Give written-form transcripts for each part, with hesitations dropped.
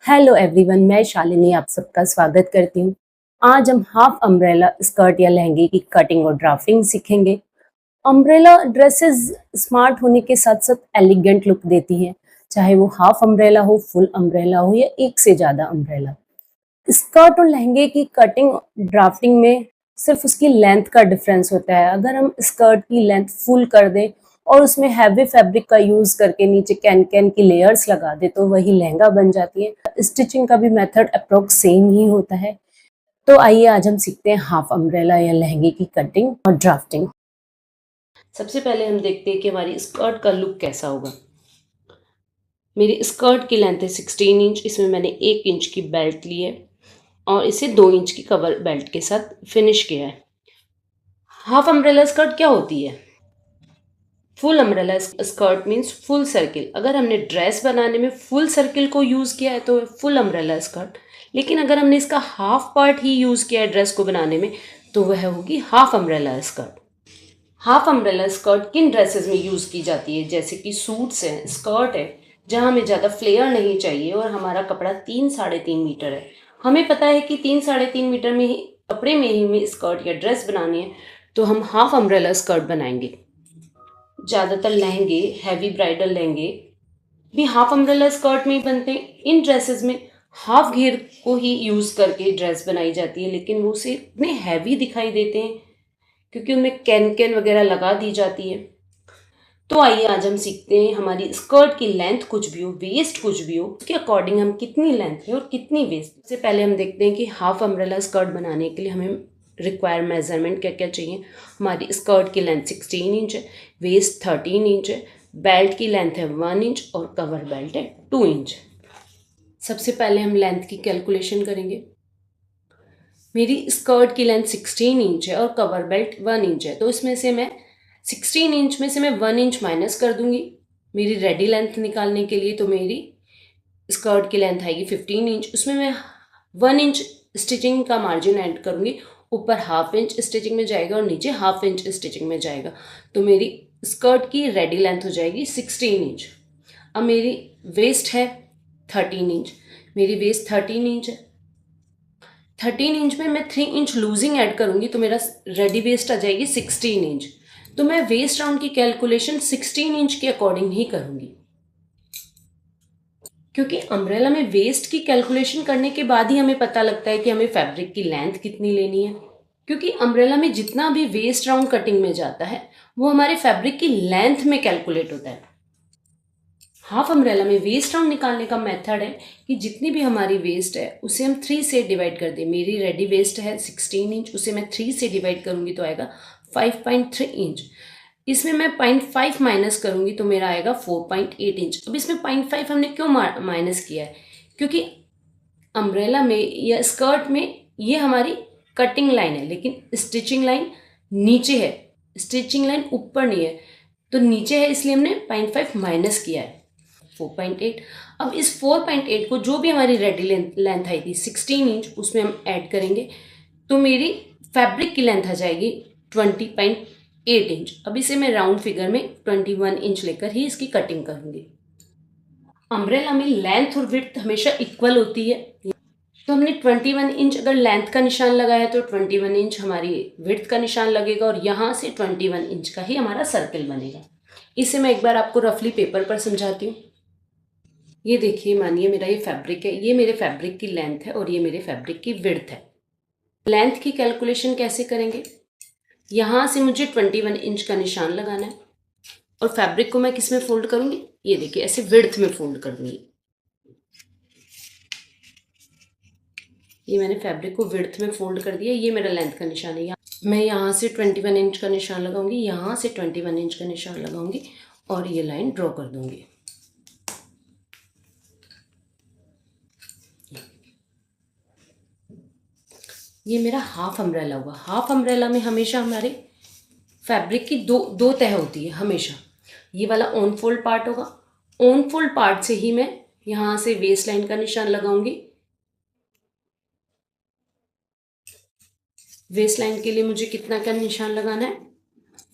Hello everyone, मैं शालिनी आप सबका स्वागत करती हूँ। आज हम हाफ अम्ब्रेला स्कर्ट या लहंगे की कटिंग और ड्राफ्टिंग सीखेंगे। अम्ब्रेला ड्रेसेस स्मार्ट होने के साथ साथ एलिगेंट लुक देती हैं, चाहे वो हाफ अम्ब्रेला हो, फुल अम्ब्रेला हो या एक से ज्यादा अम्ब्रेला। स्कर्ट और लहंगे की कटिंग ड्राफ्टिंग में सिर्फ उसकी लेंथ का डिफरेंस होता है। अगर हम स्कर्ट की लेंथ फुल कर दें और उसमें हैवी फैब्रिक का यूज करके नीचे कैन कैन की लेयर्स लगा दे तो वही लहंगा बन जाती है। स्टिचिंग का भी मेथड अप्रोक्स सेम ही होता है। तो आइए आज हम सीखते हैं हाफ अम्ब्रेला या लहंगे की कटिंग और ड्राफ्टिंग। सबसे पहले हम देखते हैं कि हमारी स्कर्ट का लुक कैसा होगा। मेरी स्कर्ट की लेंथ है 16 इंच। इसमें मैंने 1 इंच की बेल्ट ली है और इसे 2 इंच की कवर बेल्ट के साथ फिनिश किया है। हाफ अम्ब्रेला स्कर्ट क्या होती है? Full umbrella skirt means full circle. अगर हमने ड्रेस बनाने में फुल सर्किल को यूज़ किया है तो फुल अम्ब्रेला स्कर्ट। लेकिन अगर हमने इसका हाफ पार्ट ही यूज़ किया है ड्रेस को बनाने में तो वह होगी half umbrella skirt. Half umbrella skirt किन ड्रेसेस में यूज़ की जाती है? जैसे कि सूट्स हैं, स्कर्ट है, जहाँ हमें ज़्यादा फ्लेयर नहीं चाहिए और हमारा कपड़ा 3-3.5 मीटर है। हमें पता है कि 3-3.5 मीटर में ही कपड़े में ही हमें स्कर्ट या ड्रेस बनानी है, तो हम हाफ अम्ब्रेला स्कर्ट बनाएंगे। ज़्यादातर लहंगे, हैवी ब्राइडल लहंगे भी हाफ अम्ब्रेला स्कर्ट में ही बनते हैं। इन ड्रेसेस में हाफ घेर को ही यूज़ करके ड्रेस बनाई जाती है, लेकिन वो उसे इतने हैवी दिखाई देते हैं क्योंकि उनमें कैन कैन वगैरह लगा दी जाती है। तो आइए आज हम सीखते हैं हमारी स्कर्ट की लेंथ कुछ भी हो, वेस्ट कुछ भी हो, उसके अकॉर्डिंग हम कितनी लेंथ में और कितनी वेस्ट। सबसे पहले हम देखते हैं कि हाफ अम्ब्रेला स्कर्ट बनाने के लिए हमें रिक्वायर मेजरमेंट क्या क्या चाहिए। हमारी स्कर्ट की लेंथ 16 इंच है, वेस्ट 13 इंच है, बेल्ट की लेंथ है 1 इंच और कवर बेल्ट है 2 इंच। सबसे पहले हम लेंथ की कैलकुलेशन करेंगे। मेरी स्कर्ट की लेंथ 16 इंच है और कवर बेल्ट 1 इंच है, तो इसमें से मैं 16 इंच में से मैं 1 इंच माइनस कर दूंगी मेरी रेडी लेंथ निकालने के लिए। तो मेरी स्कर्ट की लेंथ आएगी 15 इंच। उसमें मैं 1 इंच स्टिचिंग का मार्जिन ऐड करूंगी। ऊपर हाफ इंच स्टिचिंग में जाएगा और नीचे हाफ इंच स्टिचिंग में जाएगा। तो मेरी स्कर्ट की रेडी लेंथ हो जाएगी 16 इंच। अब मेरी वेस्ट है 13 इंच। मेरी वेस्ट 13 इंच है। 13 इंच में मैं 3 इंच लूजिंग ऐड करूंगी तो मेरा रेडी वेस्ट आ जाएगी 16 इंच। तो मैं वेस्ट राउंड की कैलकुलेशन 16 इंच के अकॉर्डिंग ही करूंगी, क्योंकि अम्ब्रेला में वेस्ट की कैलकुलेशन करने के बाद ही हमें पता लगता है कि हमें फैब्रिक की लेंथ कितनी लेनी है। क्योंकि अम्ब्रेला में जितना भी वेस्ट राउंड कटिंग में जाता है वो हमारे फैब्रिक की लेंथ में कैलकुलेट होता है। हाफ अम्ब्रेला में वेस्ट राउंड निकालने का मेथड है कि जितनी भी हमारी वेस्ट है उसे हम 3 से डिवाइड कर दें। मेरी रेडी वेस्ट है 16 इंच, उसे मैं 3 से डिवाइड करूंगी तो आएगा 5.3 इंच। इसमें मैं 0.5 माइनस करूंगी तो मेरा आएगा 4.8 इंच। अब इसमें 0.5 हमने क्यों माइनस किया है? क्योंकि अम्ब्रेला में या स्कर्ट में ये हमारी कटिंग लाइन है, लेकिन स्टिचिंग लाइन नीचे है, स्टिचिंग लाइन ऊपर नहीं है। तो नीचे है इसलिए हमने 0.5 माइनस किया है 4.8। अब इस 4.8 को जो भी हमारी रेडी लेंथ आई थी 16 इंच उसमें हम ऐड करेंगे तो मेरी फैब्रिक की लेंथ आ जाएगी 20.8 इंच। अब इसे मैं राउंड फिगर में 21 इंच लेकर ही इसकी कटिंग करूंगी। अम्ब्रेला में लेंथ और विड्थ हमेशा इक्वल होती है, तो हमने 21 इंच अगर लेंथ का निशान लगाया तो 21 इंच हमारी विड्थ का निशान लगेगा और यहाँ से 21 इंच का ही हमारा सर्किल बनेगा। इसे मैं एक बार आपको रफली पेपर पर समझाती हूँ। ये देखिए, मानिए मेरा ये फैब्रिक है, ये मेरे फैब्रिक की लेंथ है और ये मेरे फैब्रिक की विड्थ है। लेंथ की कैलकुलेशन कैसे करेंगे? यहाँ से मुझे 21 इंच का निशान लगाना है और फैब्रिक को मैं किस में फोल्ड करूंगी? ये देखिए, ऐसे विड्थ में फोल्ड कर दूंगी। ये मैंने फैब्रिक को विड्थ में फोल्ड कर दिया। ये मेरा लेंथ का निशान है। मैं यहाँ से 21 इंच का निशान लगाऊंगी, यहाँ से 21 इंच का निशान लगाऊंगी और ये लाइन ड्रॉ कर दूंगी। ये मेरा हाफ अम्ब्रेला हुआ। हाफ अम्ब्रेला में हमेशा हमारे फैब्रिक की दो दो तह होती है हमेशा। ये वाला ऑन फोल्ड पार्ट होगा। ऑन फोल्ड पार्ट से ही मैं यहाँ से वेस्ट लाइन का निशान लगाऊंगी। वेस्ट लाइन के लिए मुझे कितना का निशान लगाना है?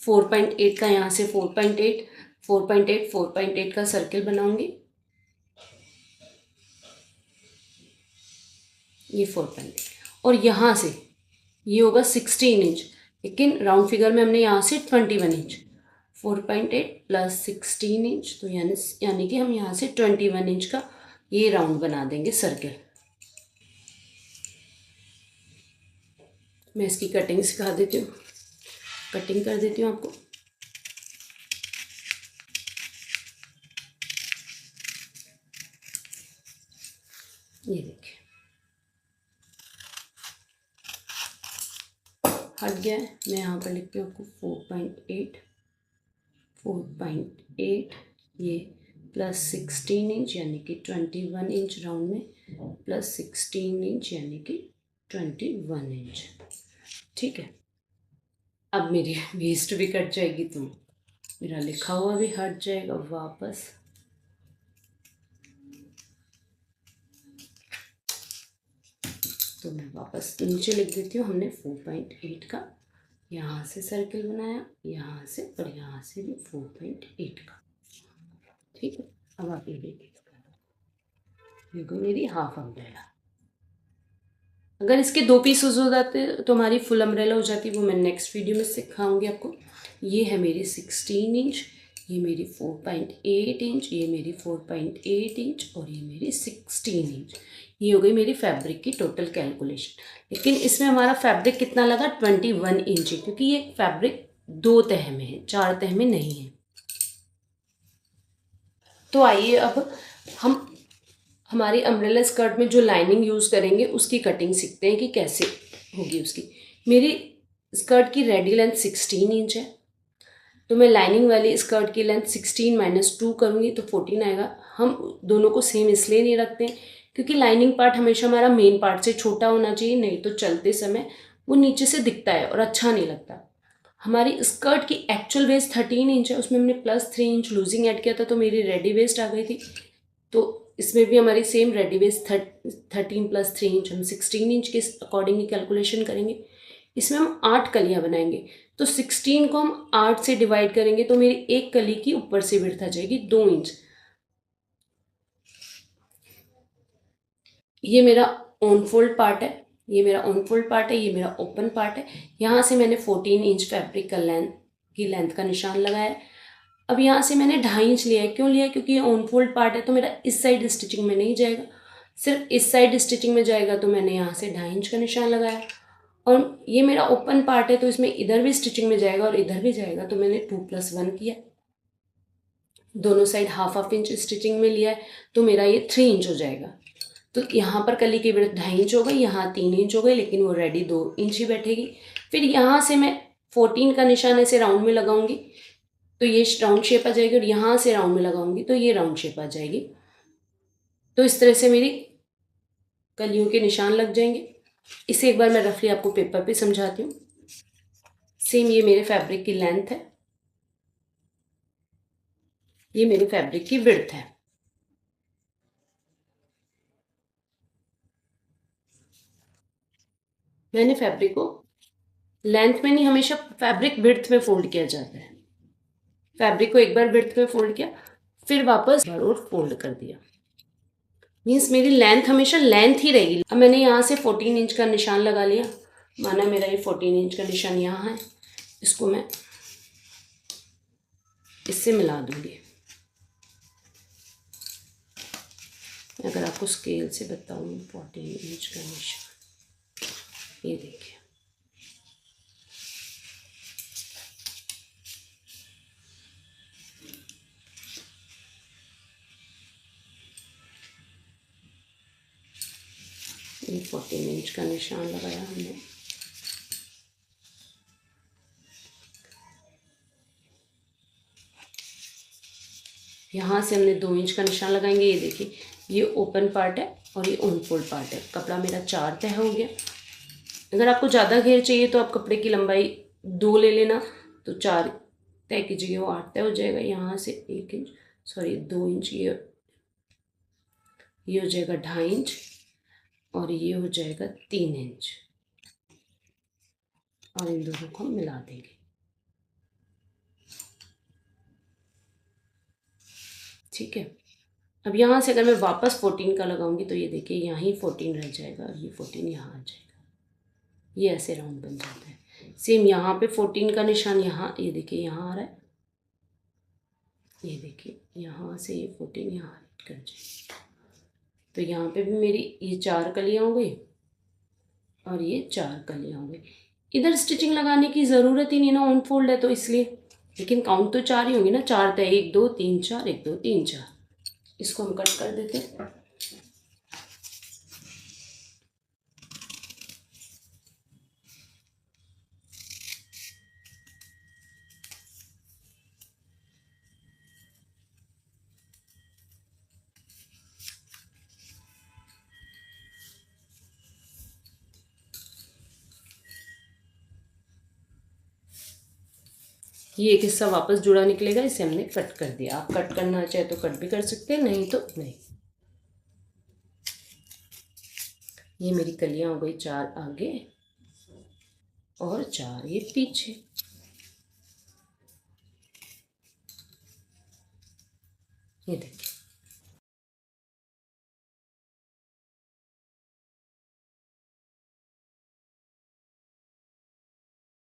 4.8 का। यहाँ से 4.8 4.8 4.8 का सर्किल बनाऊंगी। ये 4.8 और यहाँ से ये होगा 16 इंच, लेकिन राउंड फिगर में हमने यहाँ से 21 इंच, 4.8 प्लस 16 इंच, तो यानी कि हम यहाँ से 21 इंच का ये राउंड बना देंगे सर्कल। मैं इसकी कटिंग सिखा देती हूँ, कटिंग कर देती हूँ आपको। ये देखिए हट गया है। मैं यहाँ पर लिखती हूँ आपको 4.8 ये प्लस 16 इंच यानी कि 21 इंच राउंड में, प्लस 16 इंच यानी कि 21 इंच। ठीक है, अब मेरी वेस्ट भी कट जाएगी तो मेरा लिखा हुआ भी हट जाएगा वापस। तो मैं वापस नीचे लिख देती हूँ, हमने 4.8 का यहाँ से सर्कल बनाया, यहाँ से और यहाँ से भी 4.8 का। ठीक है, अब आप ये देखिए, देखो मेरी हाफ अम्ब्रेला। अगर इसके 2 पीसेस हो जाते तो हमारी फुल अम्ब्रेला हो जाती, वो मैं नेक्स्ट वीडियो में सिखाऊंगी आपको। ये है मेरी 16 इंच, ये मेरी 4.8 इंच, ये मेरी 4.8 इंच और ये मेरी 16 इंच। ये हो गई मेरी फैब्रिक की टोटल कैलकुलेशन। लेकिन इसमें हमारा फैब्रिक कितना लगा, 21 इंच, क्योंकि ये फैब्रिक 2 तह में है, 4 तह में नहीं है। तो आइए अब हम हमारी अम्ब्रेला स्कर्ट में जो लाइनिंग यूज़ करेंगे उसकी कटिंग सीखते हैं कि कैसे होगी उसकी। मेरी स्कर्ट की रेडी लेंथ 16 इंच है, तो मैं लाइनिंग वाली स्कर्ट की लेंथ 16 माइनस 2 करूँगी तो 14 आएगा। हम दोनों को सेम इसलिए नहीं रखते हैं क्योंकि लाइनिंग पार्ट हमेशा हमारा मेन पार्ट से छोटा होना चाहिए, नहीं तो चलते समय वो नीचे से दिखता है और अच्छा नहीं लगता। हमारी स्कर्ट की एक्चुअल वेस्ट 13 इंच है, उसमें हमने प्लस 3 इंच लूजिंग ऐड किया था तो मेरी रेडी वेस्ट आ गई थी। तो इसमें भी हमारी same ready waist 13 plus 3 inch, हम 16 इंच के अकॉर्डिंग ही कैलकुलेशन करेंगे। इसमें हम 8 कलियां बनाएंगे, तो 16 को हम 8 से डिवाइड करेंगे तो मेरी एक कली की ऊपर से विड्थ आ जाएगी 2 इंच। ये मेरा ऑन फोल्ड पार्ट है, ये मेरा ऑन फोल्ड पार्ट है, ये मेरा ओपन पार्ट है। यहाँ से मैंने 14 इंच फैब्रिक का लेंथ का निशान लगाया है। अब यहाँ से मैंने 2.5 इंच लिया है, क्यों लिया है, क्योंकि ये ऑन फोल्ड पार्ट है तो मेरा इस साइड स्टिचिंग में नहीं जाएगा, सिर्फ इस साइड स्टिचिंग में जाएगा, तो मैंने यहाँ से 2.5 इंच का निशान लगाया। और ये मेरा ओपन पार्ट है तो इसमें इधर भी स्टिचिंग में जाएगा और इधर भी जाएगा, तो मैंने 2+1 किया, दोनों साइड हाफ इंच स्टिचिंग में लिया है, तो मेरा ये 3 इंच हो जाएगा। तो यहाँ पर कली की विड्थ 2.5 इंच हो गई, यहाँ 3 इंच हो गई, लेकिन वो रेडी 2 इंच ही बैठेगी। फिर यहाँ से मैं 14 का निशान ऐसे राउंड में लगाऊंगी तो ये राउंड शेप आ जाएगी, और यहाँ से राउंड में लगाऊंगी तो ये राउंड शेप आ जाएगी। तो इस तरह से मेरी कलियों के निशान लग जाएंगे। इसे एक बार मैं रफली आपको पेपर पे समझाती हूँ। सेम ये मेरे फैब्रिक की लेंथ है, ये मेरे फैब्रिक की विड्थ है। मैंने फैब्रिक को लेंथ में नहीं, हमेशा फैब्रिक विड्थ में फोल्ड किया जाता है। फैब्रिक को एक बार विड्थ में फोल्ड किया, फिर वापस और फोल्ड कर दिया, मीन्स मेरी लेंथ हमेशा लेंथ ही रहेगी। अब मैंने यहाँ से 14 इंच का निशान लगा लिया, माना मेरा ये 14 इंच का निशान यहाँ है, इसको मैं इससे मिला दूंगी। अगर आपको स्केल से बताऊँ 14 इंच का निशान, ये देखिए, ये 14 इंच का निशान लगाया हमने। यहाँ से हमने 2 इंच का निशान लगाएंगे। ये देखिए, ये ओपन पार्ट है और ये ऑन फोल्ड पार्ट है। कपड़ा मेरा 4 तह हो गया। अगर आपको ज़्यादा घेर चाहिए तो आप कपड़े की लंबाई 2 ले लेना, तो 4 तय की जगह वो 8 तय हो जाएगा। यहाँ से 1 इंच, सॉरी 2 इंच, ये हो जाएगा 2.5 इंच और ये हो जाएगा 3 इंच, और इन दोनों को हम मिला देंगे। ठीक है, अब यहाँ से अगर मैं वापस 14 का लगाऊंगी तो ये देखिए यहाँ ही 14 रह जाएगा और ये 14 यहाँ आ जाएगा, ये ऐसे राउंड बन जाता है। सेम यहाँ पे 14 का निशान यहाँ, ये देखिए यहाँ आ रहा है, ये देखिए यहाँ से ये 14 यहाँ हिट कर जाए, तो यहाँ पे भी मेरी ये 4 कलियाँ हो गई और ये 4 कलियाँ हो गई। इधर स्टिचिंग लगाने की ज़रूरत ही नहीं ना, ऑन फोल्ड है तो इसलिए, लेकिन काउंट तो 4 ही होंगी ना, 4 तो 1 2 3 4, 1 2 3 4। इसको हम कट कर देते हैं। ये एक हिस्सा वापस जुड़ा निकलेगा, इसे हमने कट कर दिया। आप कट करना चाहे तो कट भी कर सकते हैं, नहीं तो नहीं। ये मेरी कलियां हो गई 4 आगे और 4 ये पीछे। ये देखिए